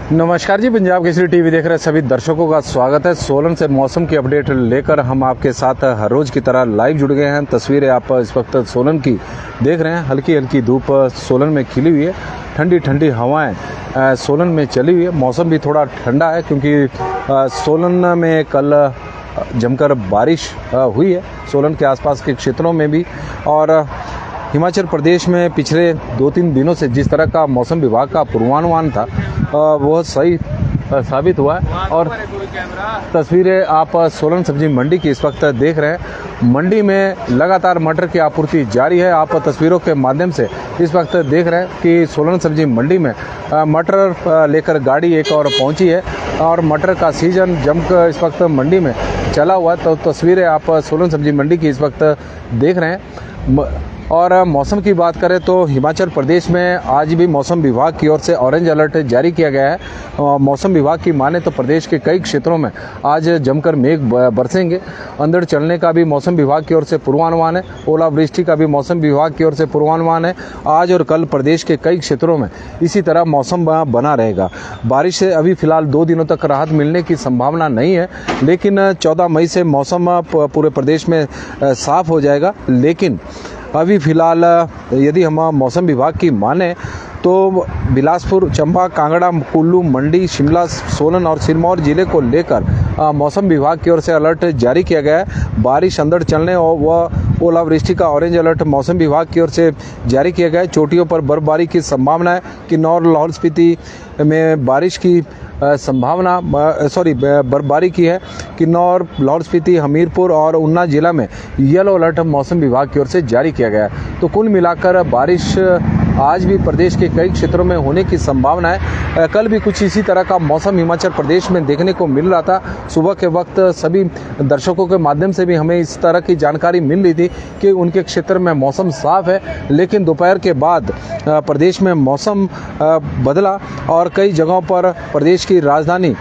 नमस्कार जी, पंजाब केसरी टीवी देख रहे सभी दर्शकों का स्वागत है। सोलन से मौसम की अपडेट लेकर हम आपके साथ हर रोज की तरह लाइव जुड़ गए हैं। तस्वीरें आप इस वक्त सोलन की देख रहे हैं। हल्की हल्की धूप सोलन में खिली हुई है, ठंडी ठंडी हवाएं सोलन में चली हुई है। मौसम भी थोड़ा ठंडा है क्योंकि सोलन में कल जमकर बारिश हुई है, सोलन के आसपास के क्षेत्रों में भी। और हिमाचल प्रदेश में पिछले 2-3 दिनों से जिस तरह का मौसम विभाग का पूर्वानुमान था वो सही साबित हुआ है। और तस्वीरें आप सोलन सब्जी मंडी की इस वक्त देख रहे हैं। मंडी में लगातार मटर की आपूर्ति जारी है। आप तस्वीरों के माध्यम से इस वक्त देख रहे हैं कि सोलन सब्जी मंडी में मटर लेकर गाड़ी एक और पहुंची है और मटर का सीजन जमकर इस वक्त मंडी में चला हुआ है। तो तस्वीरें आप सोलन सब्जी मंडी की इस वक्त देख रहे हैं। और मौसम की बात करें तो हिमाचल प्रदेश में आज भी मौसम विभाग की ओर से ऑरेंज अलर्ट जारी किया गया है। मौसम विभाग की माने तो प्रदेश के कई क्षेत्रों में आज जमकर मेघ बरसेंगे। अंधड़ चलने का भी मौसम विभाग की ओर से पूर्वानुमान है। ओलावृष्टि का भी मौसम विभाग की ओर से पूर्वानुमान है। आज और कल प्रदेश के कई क्षेत्रों में इसी तरह मौसम बना रहेगा। बारिश से अभी फिलहाल 2 दिनों तक राहत मिलने की संभावना नहीं है, लेकिन 14 मई से मौसम पूरे प्रदेश में साफ हो जाएगा। लेकिन अभी फ़िलहाल यदि हम मौसम विभाग की माने तो बिलासपुर, चंबा, कांगड़ा, कुल्लू, मंडी, शिमला, सोलन और सिरमौर जिले को लेकर मौसम विभाग की ओर से अलर्ट जारी किया गया है। बारिश, अंधड़ चलने और व ओलावृष्टि का ऑरेंज अलर्ट मौसम विभाग की ओर से जारी किया गया है। चोटियों पर बर्फबारी की संभावना है। किन्नौर, लाहौल स्पीति में बारिश की संभावना बर्फबारी की है। किन्नौर, लाहौल स्पीति, हमीरपुर और ऊना जिला में येलो अलर्ट मौसम विभाग की ओर से जारी किया गया है। तो कुल मिलाकर बारिश आज भी प्रदेश के कई क्षेत्रों में होने की संभावना है। कल भी कुछ इसी तरह का मौसम हिमाचल प्रदेश में देखने को मिल रहा था। सुबह के वक्त सभी दर्शकों के माध्यम से भी हमें इस तरह की जानकारी मिल रही थी कि उनके क्षेत्र में मौसम साफ है, लेकिन दोपहर के बाद प्रदेश में मौसम बदला और कई जगहों पर प्रदेश की राजधानी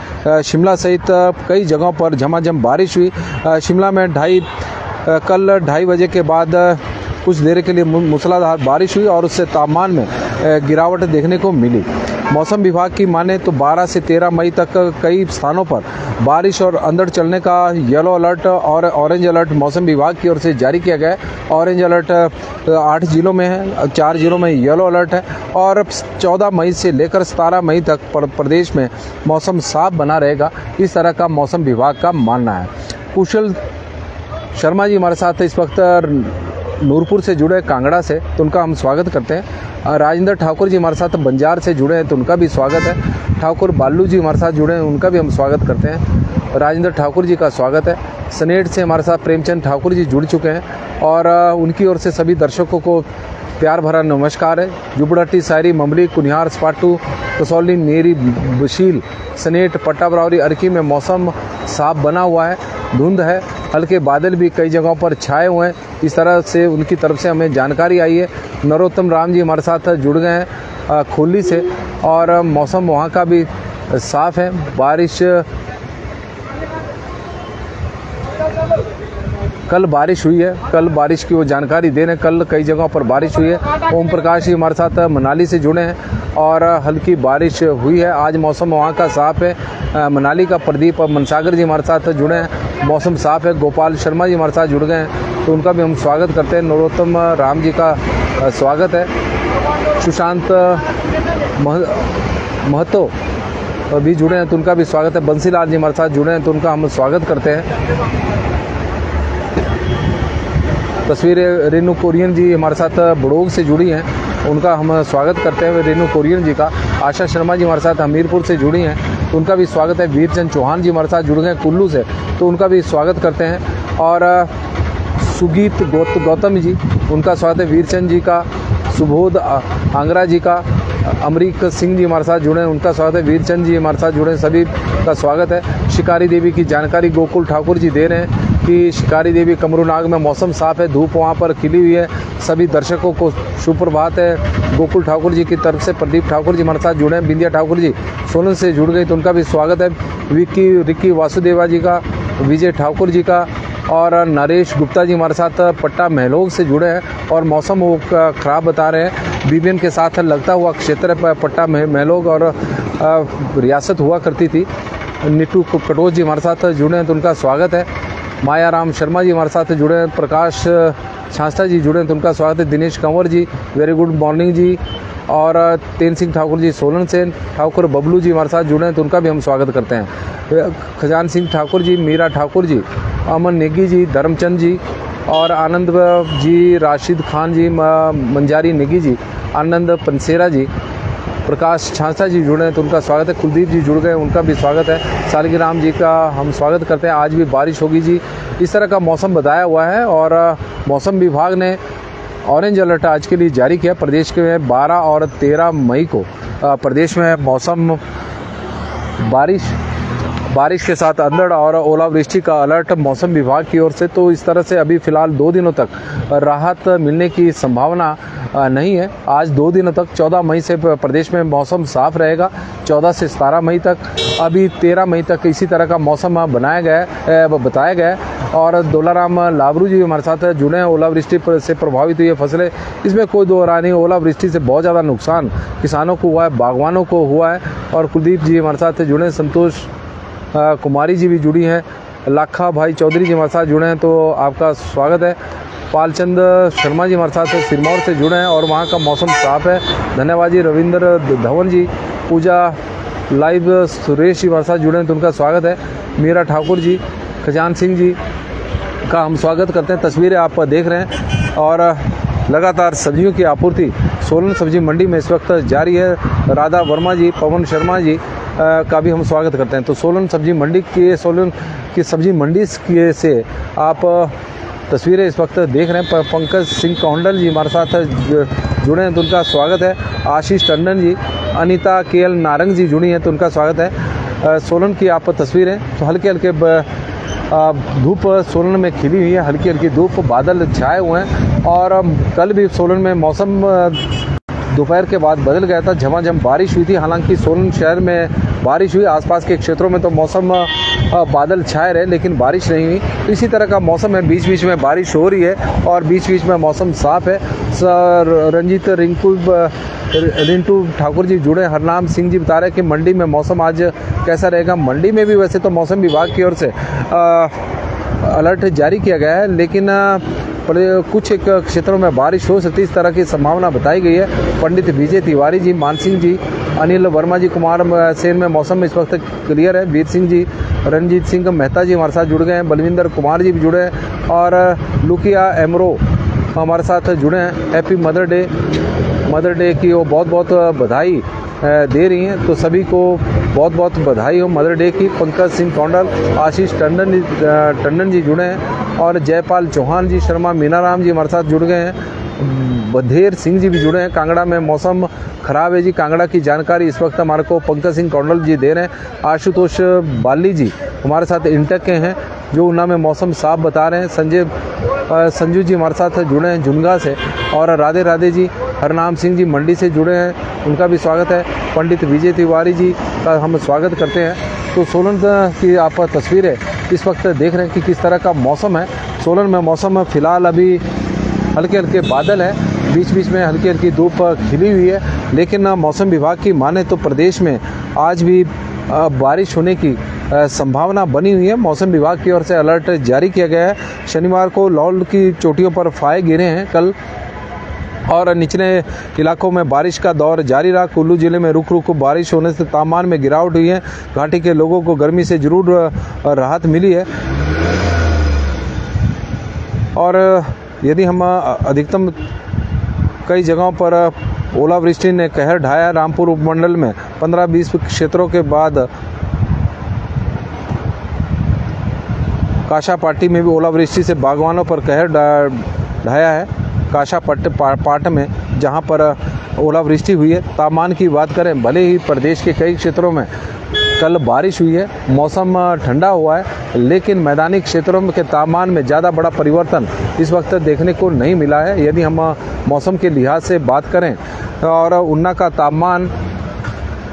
शिमला सहित कई जगहों पर झमाझम बारिश हुई। शिमला में कल 2:30 बजे के बाद कुछ देर के लिए मूसलाधार बारिश हुई और उससे तापमान में गिरावट देखने को मिली। मौसम विभाग की माने तो 12 से 13 मई तक कई स्थानों पर बारिश और अंधड़ चलने का येलो अलर्ट और ऑरेंज अलर्ट मौसम विभाग की ओर से जारी किया गया है। ऑरेंज अलर्ट 8 जिलों में है, 4 जिलों में येलो अलर्ट है और 14 मई से लेकर 17 मई तक प्रदेश में मौसम साफ बना रहेगा। इस तरह का मौसम विभाग का मानना है। कुशल शर्मा जी हमारे साथ इस वक्त नूरपुर से जुड़े कांगड़ा से, तो उनका हम स्वागत करते हैं। राजेंद्र ठाकुर जी हमारे साथ बंजार से जुड़े हैं, तो उनका भी स्वागत है। ठाकुर बालू जी हमारे साथ जुड़े हैं, उनका भी हम स्वागत करते हैं। राजेंद्र ठाकुर जी का स्वागत है। सनेट से हमारे साथ प्रेमचंद ठाकुर जी जुड़ चुके हैं और उनकी ओर से सभी दर्शकों को प्यार भरा नमस्कार है। जुबड़ाटी, सायरी, ममली, कुनिहार, स्पाटू, कसौली, नेरी, बशील, सनेट, पट्टा बरावरी, अर्की में मौसम साफ बना हुआ है। धुंध है, हल्के बादल भी कई जगहों पर छाए हुए हैं। इस तरह से उनकी तरफ से हमें जानकारी आई है। नरोत्तम राम जी हमारे साथ जुड़ गए हैं खोली से और मौसम वहाँ का भी साफ है। कल बारिश हुई है, कल बारिश की वो जानकारी दे रहे हैं। कल कई जगहों पर बारिश हुई है। ओम प्रकाश जी हमारे साथ मनाली से जुड़े हैं और हल्की बारिश हुई है। आज मौसम वहाँ का साफ है। मनाली का प्रदीप और मनसागर जी हमारे साथ जुड़े हैं, मौसम साफ है। गोपाल शर्मा जी हमारे साथ जुड़ गए हैं, तो उनका भी हम स्वागत करते हैं। नरोत्तम राम जी का स्वागत है। सुशांत महतो भी जुड़े हैं, तो उनका भी स्वागत है। बंसीलाल जी हमारे साथ जुड़े हैं, तो उनका हम स्वागत करते हैं। तस्वीरें रेनू कोरियन जी हमारे साथ बड़ोग से जुड़ी हैं, उनका हम स्वागत करते हैं रेनू कोरियन जी का। आशा शर्मा जी हमारे साथ हमीरपुर से जुड़ी हैं, तो उनका भी स्वागत है। वीरचंद चौहान जी हमारे साथ जुड़ गए कुल्लू से, तो उनका भी स्वागत करते हैं। और सुगीत गौतम जी, उनका स्वागत है। वीरचंद जी का, सुबोध आंगरा जी का, अमरीक सिंह जी हमारे साथ जुड़े हैं, उनका स्वागत है। वीरचंद जी हमारे साथ जुड़े हैं, सभी का स्वागत है। शिकारी देवी की जानकारी गोकुल ठाकुर जी दे रहे हैं कि शिकारी देवी कमरूनाग में मौसम साफ है, धूप वहाँ पर खिली हुई है। सभी दर्शकों को सुप्रभात है। गोकुल ठाकुर जी की तरफ से प्रदीप ठाकुर जी हमारे साथ जुड़े हैं। बिंदिया ठाकुर जी सोलन से जुड़ गई, तो उनका भी स्वागत है। रिक्की वासुदेवा जी का, विजय ठाकुर जी का और नरेश गुप्ता जी हमारे साथ पट्टा महलोग से जुड़े हैं और मौसम वो ख़राब बता रहे हैं। बीबीएन के साथ लगता हुआ क्षेत्र है पट्टा महलोग और रियासत हुआ करती थी। नीतू कटोच जी हमारे साथ जुड़े हैं तो उनका स्वागत है। माया राम शर्मा जी हमारे साथ जुड़े हैं। प्रकाश छांसटा जी जुड़े हैं तो उनका स्वागत है। दिनेश कंवर जी वेरी गुड मॉर्निंग जी। और तेन सिंह ठाकुर जी सोलन से ठाकुर बबलू जी हमारे साथ जुड़े हैं तो उनका भी हम स्वागत करते हैं। खजान सिंह ठाकुर जी, मीरा ठाकुर जी, अमन नेगी जी, धर्मचंद जी और आनंद जी, राशिद खान जी, मंजारी नेगी जी, आनंद पंसेरा जी, प्रकाश छांसटा जी जुड़े हैं तो उनका स्वागत है। कुलदीप जी जुड़ गए, उनका भी स्वागत है। सालिग्राम जी का हम स्वागत करते हैं। आज भी बारिश होगी जी, इस तरह का मौसम बताया हुआ है। और मौसम विभाग ने ऑरेंज अलर्ट आज के लिए जारी किया। प्रदेश के 12 और 13 मई को प्रदेश में मौसम बारिश के साथ अंधड़ और ओलावृष्टि का अलर्ट मौसम विभाग की ओर से। तो इस तरह से अभी फ़िलहाल 2 दिनों तक राहत मिलने की संभावना नहीं है। आज 2 दिनों तक 14 मई से प्रदेश में मौसम साफ रहेगा, 14 से 17 मई तक। अभी 13 मई तक इसी तरह का मौसम बताया गया है। और दोलाराम लाबरू जी हमारे साथ जुड़े हैं। ओलावृष्टि से प्रभावित हुई है फसलें, इसमें कोई दो राय नहीं। ओलावृष्टि से बहुत ज़्यादा नुकसान किसानों को हुआ है, बागवानों को हुआ है। और कुलदीप जी हमारे साथ जुड़े हैं। संतोष कुमारी जी भी जुड़ी हैं। लाखा भाई चौधरी जी हमारे साथ जुड़े हैं तो आपका स्वागत है। पालचंद शर्मा जी हमारे साथ सिरमौर से जुड़े हैं और वहाँ का मौसम साफ है, धन्यवाद जी। रविंद्र धवन जी, पूजा लाइव सुरेश जी हमारे साथ जुड़े हैं तो उनका स्वागत है। मीरा ठाकुर जी, खजान सिंह जी का हम स्वागत करते हैं। तस्वीरें आप देख रहे हैं। और लगातार सब्जियों की आपूर्ति सोलन सब्जी मंडी में इस वक्त जारी है। राधा वर्मा जी, पवन शर्मा जी का भी हम स्वागत करते हैं। तो सोलन की सब्जी मंडी से आप तस्वीरें इस वक्त देख रहे हैं। पंकज सिंह कौंडल जी हमारे साथ जुड़े हैं तो उनका स्वागत है। आशीष टंडन जी, अनीता केएल नारंग जी जुड़ी हैं तो उनका स्वागत है। सोलन की आप तस्वीरें तो हल्के धूप सोलन में खिली हुई है, हल्की हल्की धूप, बादल छाए हुए हैं। और कल भी सोलन में मौसम दोपहर के बाद बदल गया था, झमाझम बारिश हुई थी। हालांकि सोलन शहर में बारिश हुई, आसपास के क्षेत्रों में तो मौसम बादल छाए रहे लेकिन बारिश नहीं हुई। इसी तरह का मौसम है, बीच बीच में बारिश हो रही है और बीच बीच में मौसम साफ है। रंजीत रिंटू ठाकुर जी जुड़े। हरनाम सिंह जी बता रहे हैं कि मंडी में मौसम आज कैसा रहेगा। मंडी में भी वैसे तो मौसम विभाग की ओर से अलर्ट जारी किया गया है, लेकिन कुछ एक क्षेत्रों में बारिश हो सकती है, इस तरह की संभावना बताई गई है। पंडित विजय तिवारी जी, मान सिंह जी, अनिल वर्मा जी, कुमार सेन में मौसम इस वक्त क्लियर है। वीर सिंह जी, रणजीत सिंह मेहता जी हमारे साथ जुड़ गए हैं। बलविंदर कुमार जी भी जुड़े हैं और लुकिया एमरो हमारे साथ जुड़े हैं। हैप्पी मदर डे की वो बहुत बहुत बधाई दे रही हैं, तो सभी को बहुत बहुत बधाई हो मदर डे की। पंकज सिंह कौंडल, आशीष टंडन जी जुड़े हैं और जयपाल चौहान जी, शर्मा मीनाराम जी हमारे साथ जुड़ गए हैं। बधेर सिंह जी भी जुड़े हैं। कांगड़ा में मौसम खराब है जी, कांगड़ा की जानकारी इस वक्त हमारे को पंकज सिंह कौंडल जी दे रहे हैं। आशुतोष बाली जी हमारे साथ इंटक के हैं जो ऊना में मौसम साफ बता रहे हैं। संजू जी हमारे साथ जुड़े हैं झुनगा से। और राधे राधे जी, हरनाम सिंह जी मंडी से जुड़े हैं, उनका भी स्वागत है। पंडित विजय तिवारी जी का हम स्वागत करते हैं। तो सोलन की आप तस्वीरें इस वक्त देख रहे हैं कि किस तरह का मौसम है। सोलन में मौसम फ़िलहाल अभी हल्के हल्के बादल है, बीच बीच में हल्की हल्की धूप खिली हुई है। लेकिन मौसम विभाग की माने तो प्रदेश में आज भी बारिश होने की संभावना बनी हुई है। मौसम विभाग की ओर से अलर्ट जारी किया गया है। शनिवार को लाहौल की चोटियों पर फाहे गिरे हैं कल, और निचले इलाकों में बारिश का दौर जारी रहा। कुल्लू जिले में रुक रुक बारिश होने से तापमान में गिरावट हुई है। घाटी के लोगों को गर्मी से जरूर राहत मिली है। और यदि हम अधिकतम कई जगहों पर ओलावृष्टि ने कहर ढाया। रामपुर उपमंडल में 15-20 क्षेत्रों के बाद काशापाटी में भी ओलावृष्टि से बागवानों पर कहर ढाया है। काशापाट में जहां पर ओलावृष्टि हुई है। तापमान की बात करें, भले ही प्रदेश के कई क्षेत्रों में कल बारिश हुई है, मौसम ठंडा हुआ है, लेकिन मैदानी क्षेत्रों के तापमान में ज़्यादा बड़ा परिवर्तन इस वक्त देखने को नहीं मिला है। यदि हम मौसम के लिहाज से बात करें और ऊना का तापमान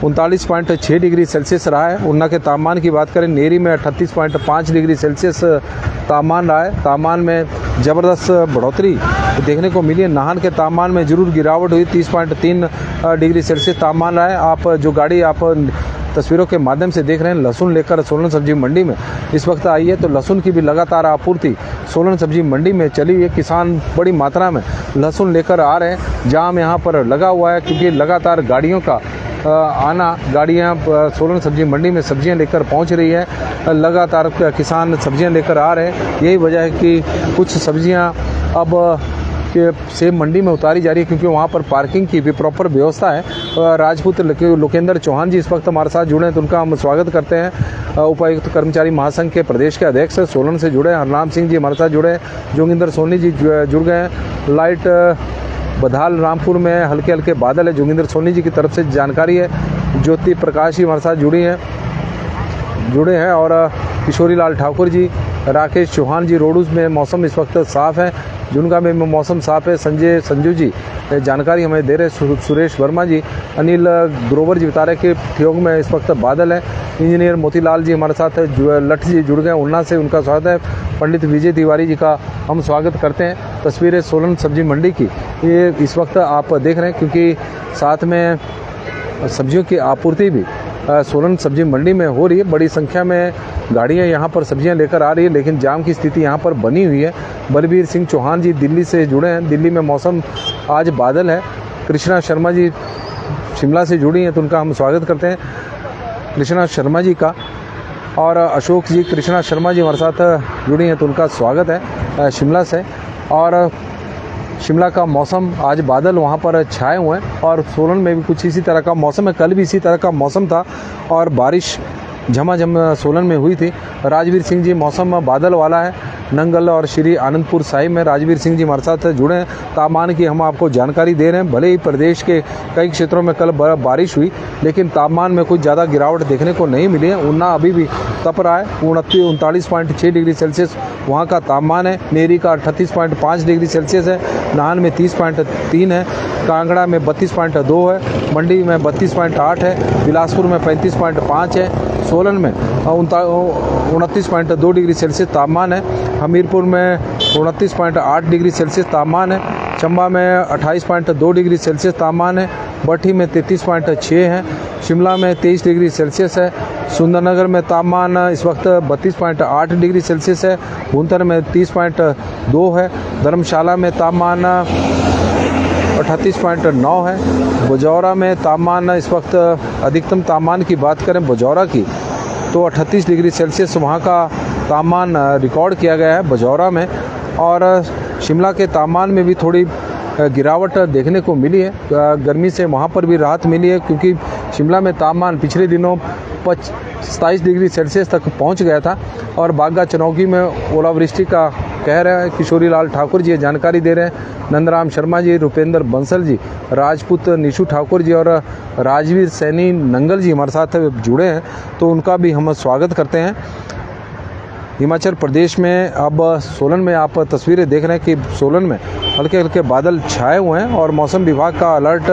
39.6 डिग्री सेल्सियस रहा है। ऊना के तापमान की बात करें, नेरी में 38.5 डिग्री सेल्सियस तापमान रहा है। तापमान में ज़बरदस्त बढ़ोतरी देखने को मिली है। नाहन के तापमान में जरूर गिरावट हुई, 30.3 डिग्री सेल्सियस तापमान रहा है। आप जो गाड़ी आप तस्वीरों के माध्यम से देख रहे हैं, लहसुन लेकर सोलन सब्जी मंडी में इस वक्त आई है, तो लहसुन की भी लगातार आपूर्ति सोलन सब्जी मंडी में चली हुई है। किसान बड़ी मात्रा में लहसुन लेकर आ रहे हैं, जाम यहाँ पर लगा हुआ है क्योंकि लगातार गाड़ियों का आना, गाड़ियाँ सोलन सब्जी मंडी में सब्जियाँ लेकर पहुँच रही है। लगातार किसान सब्जियाँ लेकर आ रहे हैं। यही वजह है कि कुछ सब्जियाँ अब के सेब मंडी में उतारी जा रही है क्योंकि वहाँ पर पार्किंग की भी प्रॉपर व्यवस्था है। राजपूत लोकेंद्र चौहान जी इस वक्त हमारे साथ जुड़े हैं, तो उनका हम स्वागत करते हैं। उपायुक्त कर्मचारी महासंघ के प्रदेश के अध्यक्ष सोलन से जुड़े हैं, हरनाम सिंह जी हमारे साथ जुड़े हैं, जोगिंदर सोनी जी जुड़ गए हैं। लाइट बधाल रामपुर में हल्के हल्के बादल है, जोगिंदर सोनी जी की तरफ से जानकारी है। ज्योति प्रकाश जी हमारे साथ जुड़े हैं और किशोरी लाल ठाकुर जी, राकेश चौहान जी। रोडूज में मौसम इस वक्त साफ़ है, जुनगा में मौसम साफ़ है। संजू जी जानकारी हमें दे रहे। सुरेश वर्मा जी, अनिल ग्रोवर जी बता रहे कि ठियोग में इस वक्त बादल है। इंजीनियर मोतीलाल जी हमारे साथ लठ जी जुड़ गए ऊना से, उनका स्वागत है। पंडित विजय तिवारी जी का हम स्वागत करते हैं। तस्वीरें सोलन सब्जी मंडी की ये इस वक्त आप देख रहे हैं क्योंकि साथ में सब्जियों की आपूर्ति भी सोलन सब्जी मंडी में हो रही है। बड़ी संख्या में गाड़ियां यहां पर सब्जियां लेकर आ रही है, लेकिन जाम की स्थिति यहां पर बनी हुई है। बलबीर सिंह चौहान जी दिल्ली से जुड़े हैं, दिल्ली में मौसम आज बादल है। कृष्णा शर्मा जी शिमला से जुड़ी हैं, तो उनका हम स्वागत करते हैं कृष्णा शर्मा जी का। और अशोक जी, कृष्णा शर्मा जी हमारे साथ जुड़ी हैं, तो उनका स्वागत है शिमला से। और शिमला का मौसम आज बादल वहाँ पर छाए हुए हैं और सोलन में भी कुछ इसी तरह का मौसम है। कल भी इसी तरह का मौसम था और बारिश झमाझम सोलन में हुई थी। राजवीर सिंह जी, मौसम बादल वाला है। नंगल और श्री आनंदपुर साहिब में राजवीर सिंह जी हमारे साथ जुड़े हैं। तापमान की हम आपको जानकारी दे रहे हैं। भले ही प्रदेश के कई क्षेत्रों में कल बारिश हुई, लेकिन तापमान में कुछ ज़्यादा गिरावट देखने को नहीं मिली है। ऊना अभी भी तप रहा है, 39.6 डिग्री सेल्सियस वहाँ का तापमान है। नेरी का 38.5 डिग्री सेल्सियस है। नाहन में 30.3 है। कांगड़ा में 32.2 है। मंडी में 32.8 है। बिलासपुर में 35.5 है। सोलन में 29.2 डिग्री सेल्सियस तापमान है। हमीरपुर में 29.8 डिग्री सेल्सियस तापमान है। चंबा में 28.2 डिग्री सेल्सियस तापमान है। बठी में 33.6 है। शिमला में 23 डिग्री सेल्सियस है। सुंदरनगर में तापमान इस वक्त 32.8 डिग्री सेल्सियस है। भूंतर में 30.2 है। धर्मशाला में तापमान 38.9 है। बजौरा में तापमान इस वक्त अधिकतम तापमान की बात करें बजौरा की, तो 38 डिग्री सेल्सियस वहाँ का तापमान रिकॉर्ड किया गया है बजौरा में। और शिमला के तापमान में भी थोड़ी गिरावट देखने को मिली है। गर्मी से वहाँ पर भी राहत मिली है क्योंकि शिमला में तापमान पिछले दिनों 27 डिग्री सेल्सियस तक पहुँच गया था। और बागा चनौकी में ओलावृष्टि का कह रहे हैं। किशोरी लाल ठाकुर जी जानकारी दे रहे हैं। नंदराम शर्मा जी, रुपेंद्र बंसल जी, राजपूत निशु ठाकुर जी और राजवीर सैनी नंगल जी हमारे साथ जुड़े हैं, तो उनका भी हम स्वागत करते हैं। हिमाचल प्रदेश में अब सोलन में आप तस्वीरें देख रहे हैं कि सोलन में हल्के हल्के बादल छाए हुए हैं और मौसम विभाग का अलर्ट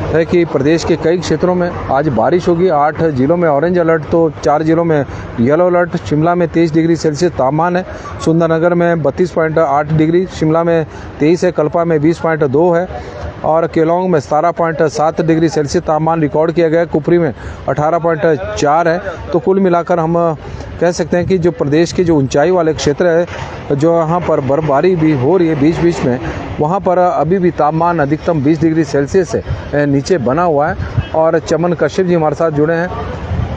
है कि प्रदेश के कई क्षेत्रों में आज बारिश होगी। 8 जिलों में ऑरेंज अलर्ट, तो 4 जिलों में येलो अलर्ट। शिमला में 23 डिग्री सेल्सियस तापमान है। सुंदरनगर में 32.8 डिग्री, शिमला में 23 है। कल्पा में 20.2 है और केलोंग में 17.7 डिग्री सेल्सियस तापमान रिकॉर्ड किया गया है। कुफरी में 18.4 है। तो कुल मिलाकर हम कह सकते हैं कि जो प्रदेश के जो ऊंचाई वाले क्षेत्र है, जो यहाँ पर बर्फबारी भी हो रही है बीच बीच में, वहाँ पर अभी भी तापमान अधिकतम 20 डिग्री सेल्सियस से नीचे बना हुआ है। और चमन कश्यप जी हमारे साथ जुड़े हैं।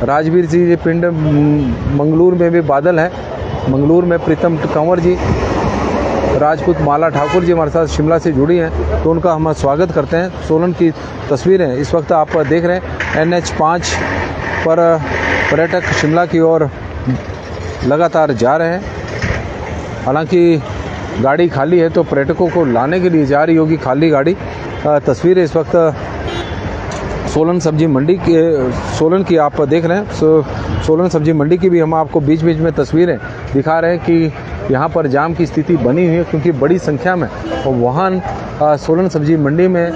राजवीर जी पिंड मंगलूर में भी बादल है। मंगलूर में प्रीतम कंवर जी, राजपूत माला ठाकुर जी हमारे साथ शिमला से जुड़ी हैं, तो उनका हम स्वागत करते हैं। सोलन की तस्वीरें इस वक्त आप देख रहे हैं। NH5 पर पर्यटक शिमला की ओर लगातार जा रहे हैं। हालांकि गाड़ी खाली है, तो पर्यटकों को लाने के लिए जा रही होगी खाली गाड़ी। तस्वीरें इस वक्त सोलन सब्जी मंडी के सोलन की आप देख रहे हैं। सोलन सब्जी मंडी की भी हम आपको बीच बीच में तस्वीरें दिखा रहे हैं कि यहाँ पर जाम की स्थिति बनी हुई है क्योंकि बड़ी संख्या में वाहन सोलन सब्जी मंडी में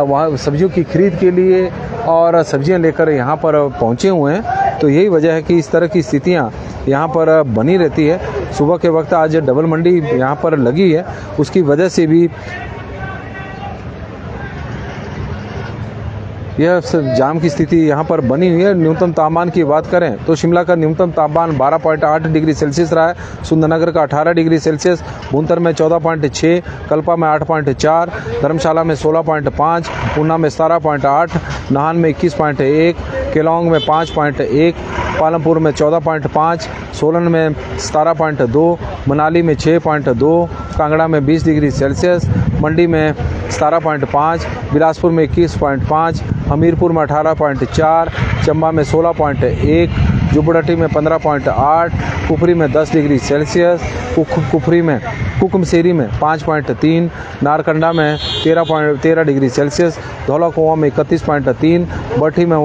वहाँ सब्जियों की खरीद के लिए और सब्जियां लेकर यहाँ पर पहुँचे हुए हैं। तो यही वजह है कि इस तरह की स्थितियाँ यहाँ पर बनी रहती है। सुबह के वक्त आज डबल मंडी यहाँ पर लगी है, उसकी वजह से भी यह जाम की स्थिति यहाँ पर बनी हुई है। न्यूनतम तापमान की बात करें तो शिमला का न्यूनतम तापमान 12.8 डिग्री सेल्सियस रहा है, सुंदरनगर का 18 डिग्री सेल्सियस, भुंतर में 14.6, कल्पा में 8.4, धर्मशाला में 16.5, ऊना में 17.8, नाहन में 21.1, केलांग में 5.1, पालमपुर में 14.5, सोलन में 17.2, मनाली में 6.2, कांगड़ा में 20 डिग्री सेल्सियस, मंडी में 17.5, बिलासपुर में 21.5, हमीरपुर में 18.4, चंबा में 16.1, जुब्बड़हट्टी में 15.8, कुफरी में 10 डिग्री सेल्सियस, कुफरी में कुकमसेरी में 5.3, नारकंडा में 13 डिग्री सेल्सियस, धौलाकुआं में 31.3, भट्टी में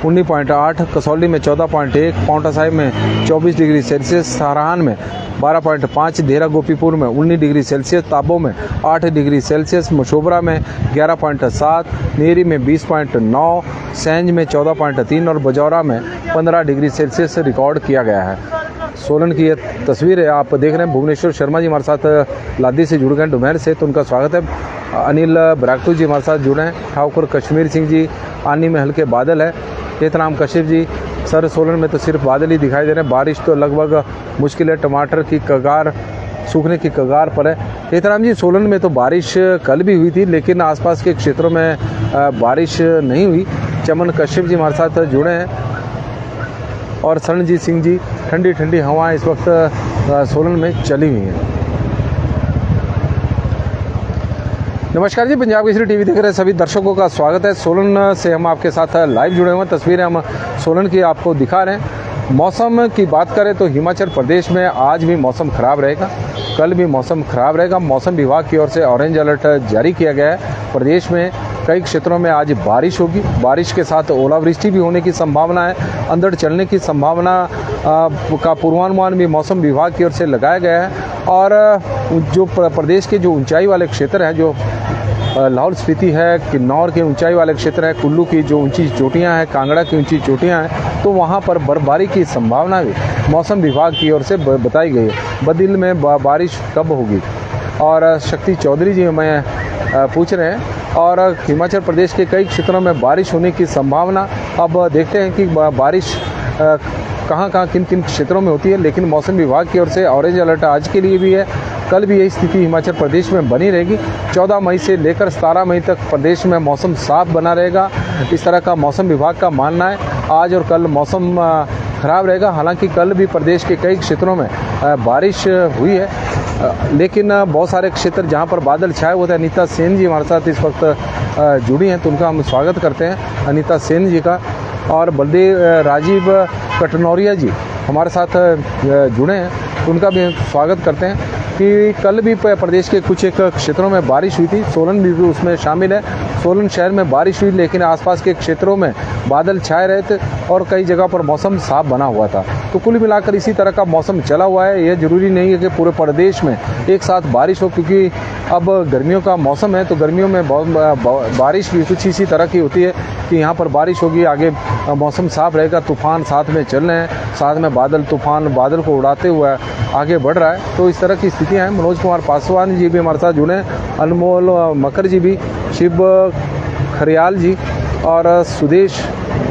19.8, कसौली में 14.1, पांवटा साहिब में 24 डिग्री सेल्सियस, सराहान में 12.5, देहरा गोपीपुर में 19 डिग्री सेल्सियस, ताबो में 8 डिग्री सेल्सियस, मशोबरा में 11.7, नेरी में 20.9, सैंज में 14.3 और बजौरा में 15 डिग्री सेल्सियस रिकॉर्ड किया गया है। सोलन की ये तस्वीर है, आप देख रहे हैं। भुवनेश्वर शर्मा जी हमारे साथ लादी से जुड़ गए डुमैर से, तो उनका स्वागत है। अनिल बरागतू जी हमारे साथ जुड़े हैं। ठाकुर कश्मीर सिंह जी, आनी में हल्के बादल है। एहतराम कशिफ जी, सर सोलन में तो सिर्फ बादल ही दिखाई दे रहे हैं, बारिश तो लगभग मुश्किल है, टमाटर की कगार सूखने की कगार पर है। एहतराम जी, सोलन में तो बारिश कल भी हुई थी, लेकिन आसपास के क्षेत्रों में बारिश नहीं हुई। चमन कश्यप जी हमारे साथ जुड़े हैं और शरणजीत सिंह जी, ठंडी ठंडी हवाएं इस वक्त सोलन में चली हुई हैं। नमस्कार जी, पंजाब केसरी टीवी देख रहे सभी दर्शकों का स्वागत है। सोलन से हम आपके साथ लाइव जुड़े हुए हैं, तस्वीरें हम सोलन की आपको दिखा रहे हैं। मौसम की बात करें तो हिमाचल प्रदेश में आज भी मौसम खराब रहेगा, कल भी मौसम खराब रहेगा। मौसम विभाग की ओर से ऑरेंज अलर्ट जारी किया गया है। प्रदेश में कई क्षेत्रों में आज बारिश होगी, बारिश के साथ ओलावृष्टि भी होने की संभावना है, अंधड़ चलने की संभावना का पूर्वानुमान भी मौसम विभाग की ओर से लगाया गया है। और जो प्रदेश के जो ऊंचाई वाले क्षेत्र हैं, जो लाहौल स्पीति है, किन्नौर के ऊंचाई वाले क्षेत्र है, कुल्लू की जो ऊंची चोटियां हैं, कांगड़ा की ऊंची चोटियां हैं, तो वहां पर बर्फबारी की संभावना भी मौसम विभाग की ओर से बताई गई है। बदिल में बारिश कब होगी, और शक्ति चौधरी जी हमें पूछ रहे हैं। और हिमाचल प्रदेश के कई क्षेत्रों में बारिश होने की संभावना, अब देखते हैं कि बारिश कहाँ किन किन क्षेत्रों में होती है। लेकिन मौसम विभाग की ओर से ऑरेंज अलर्ट आज के लिए भी है, कल भी यही स्थिति हिमाचल प्रदेश में बनी रहेगी। 14 मई से लेकर 17 मई तक प्रदेश में मौसम साफ बना रहेगा, इस तरह का मौसम विभाग का मानना है। आज और कल मौसम खराब रहेगा। हालांकि कल भी प्रदेश के कई क्षेत्रों में बारिश हुई है, लेकिन बहुत सारे क्षेत्र जहां पर बादल छाए हुए थे। अनीता सेन जी हमारे साथ इस वक्त जुड़ी हैं, तो उनका हम स्वागत करते हैं, अनीता सेन जी का। और बलदेव राजीव कटनौरिया जी हमारे साथ जुड़े हैं, तो उनका भी स्वागत करते हैं कि कल भी प्रदेश के कुछ एक क्षेत्रों में बारिश हुई थी, सोलन भी उसमें शामिल है। सोलन शहर में बारिश हुई, लेकिन आसपास के क्षेत्रों में बादल छाए रहे थे और कई जगह पर मौसम साफ बना हुआ था। तो कुल मिलाकर इसी तरह का मौसम चला हुआ है। यह जरूरी नहीं है कि पूरे प्रदेश में एक साथ बारिश हो, क्योंकि अब गर्मियों का मौसम है, तो गर्मियों में बारिश भी कुछ इसी तरह की होती है कि यहाँ पर बारिश होगी, आगे मौसम साफ रहेगा, तूफान साथ में चल रहे हैं, साथ में तूफान बादल को उड़ाते हुए आगे बढ़ रहा है। तो इस तरह की स्थितियाँ हैं। मनोज कुमार पासवान जी भी हमारे साथ जुड़े हैं, अनमोल मकर जी भी, शिव खरियाल जी और सुदेश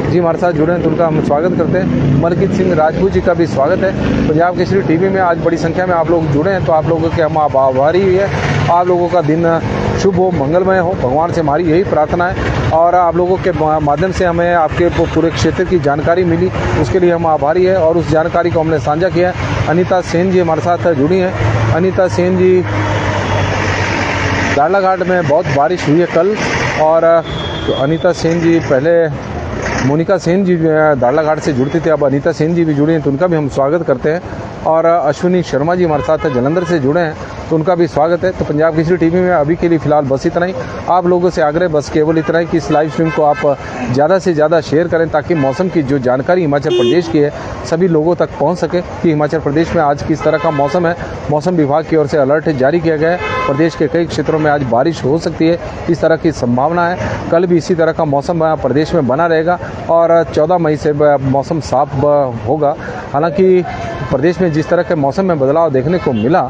जी हमारे साथ जुड़े हैं, तो उनका हम स्वागत करते हैं। मलकीत सिंह राजपूत जी का भी स्वागत है। पंजाब केसरी टीवी में आज बड़ी संख्या में आप लोग जुड़े हैं, तो आप लोगों के हम आभारी है। आप लोगों का दिन शुभ हो, मंगलमय हो, भगवान से हमारी यही प्रार्थना है। और आप लोगों के माध्यम से हमें आपके पूरे क्षेत्र की जानकारी मिली, उसके लिए हम आभारी है और उस जानकारी को हमने साझा किया है। अनीता सेन जी हमारे साथ जुड़ी हैं। अनीता सेन जी, दाड़लाघाट में बहुत बारिश हुई है कल, और तो अनीता सेन जी पहले मोनिका सेन जी दाड़ला घाट से जुड़ती थी, अब अनीता सेन जी भी जुड़ी हैं, तो उनका भी हम स्वागत करते हैं। और अश्विनी शर्मा जी हमारे साथ जलंधर से जुड़े हैं, तो उनका भी स्वागत है। तो पंजाब केसरी टीवी में अभी के लिए फिलहाल बस इतना ही। आप लोगों से आग्रह बस केवल इतना ही कि इस लाइव स्ट्रीम को आप ज़्यादा से ज़्यादा शेयर करें, ताकि मौसम की जो जानकारी हिमाचल प्रदेश की है सभी लोगों तक पहुंच सके कि हिमाचल प्रदेश में आज किस तरह का मौसम है। मौसम विभाग की ओर से अलर्ट जारी किया गया है। प्रदेश के कई क्षेत्रों में आज बारिश हो सकती है, इस तरह की संभावना है। कल भी इसी तरह का मौसम प्रदेश में बना रहेगा और 14 मई से मौसम साफ होगा। हालांकि प्रदेश में जिस तरह के मौसम में बदलाव देखने को मिला,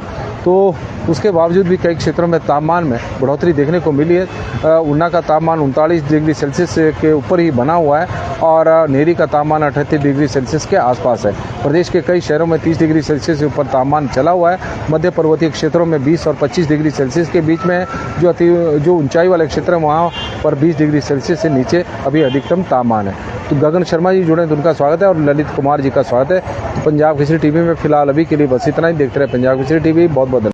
तो उसके बावजूद भी कई क्षेत्रों में तापमान में बढ़ोतरी देखने को मिली है। ऊना का तापमान 39 डिग्री सेल्सियस के ऊपर ही बना हुआ है और नेरी का तापमान 38 डिग्री सेल्सियस के आसपास है। प्रदेश के कई शहरों में 30 डिग्री सेल्सियस से ऊपर तापमान चला हुआ है। मध्य पर्वतीय क्षेत्रों में 20 और 25 डिग्री सेल्सियस के बीच में है। जो ऊंचाई वाले क्षेत्र हैं वहाँ पर 20 डिग्री सेल्सियस से नीचे अभी अधिकतम तापमान है। तो गगन शर्मा जी जुड़े, तो उनका स्वागत है, और ललित कुमार जी का स्वागत है। तो पंजाब केसरी टीवी में फिलहाल अभी के लिए बस इतना ही। देखते रहे पंजाब केसरी टीवी। बहुत बहुत